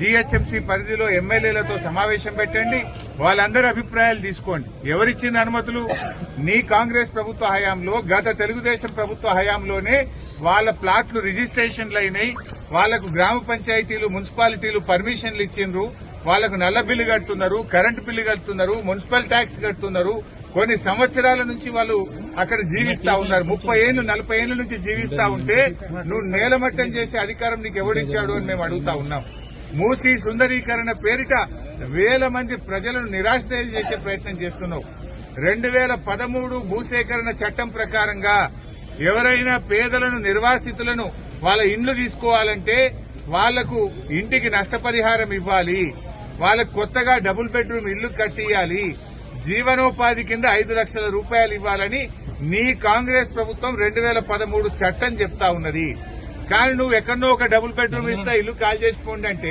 GHMC పరిధిలో ఎమ్మెల్యేలతో సమావేశం పెట్టండి, వాళ్ళందరి అభిప్రాయాలు తీసుకోండి. ఎవరిచ్చిన అనుమతులు? నీ కాంగ్రెస్ ప్రభుత్వ హయాంలో, గత తెలుగుదేశం ప్రభుత్వ హయాంలోనే వాళ్ళ ప్లాట్లు రిజిస్ట్రేషన్లు అయినాయి. వాళ్లకు గ్రామ పంచాయతీలు, మున్సిపాలిటీలు పర్మిషన్లు ఇచ్చిండ్రు. వాళ్లకు నల్ల బిల్లు కడుతున్నారు, కరెంటు బిల్లు కడుతున్నారు, మున్సిపల్ ట్యాక్స్ కడుతున్నారు. కొన్ని సంవత్సరాల నుంచి వాళ్ళు అక్కడ జీవిస్తా ఉన్నారు. 30 ఏళ్లు 40 ఏళ్ల నుంచి జీవిస్తా ఉంటే నువ్వు నేలమట్టం చేసే అధికారం నీకు ఎవడిచ్చాడు అని మేము అడుగుతా ఉన్నాం. మూసీ సుందరీకరణ పేరిట వేల మంది ప్రజలను నిరాశ్రయం చేసే ప్రయత్నం చేస్తున్నావు. 2013 భూసేకరణ చట్టం ప్రకారంగా ఎవరైనా పేదలను, నిర్వాసితులను వాళ్ళ ఇండ్లు తీసుకోవాలంటే వాళ్లకు ఇంటికి నష్టపరిహారం ఇవ్వాలి, వాళ్ళకు కొత్తగా డబుల్ బెడ్రూమ్ ఇల్లు కట్టియాలి, జీవనోపాధి కింద 5 లక్షల రూపాయలు ఇవ్వాలని నీ కాంగ్రెస్ ప్రభుత్వం 2013 చట్టం చెప్తా ఉన్నది. కానీ నువ్వు ఎక్కడో ఒక డబుల్ బెడ్రూమ్ ఇస్తా ఇల్లు కాల్ చేసిపోండి అంటే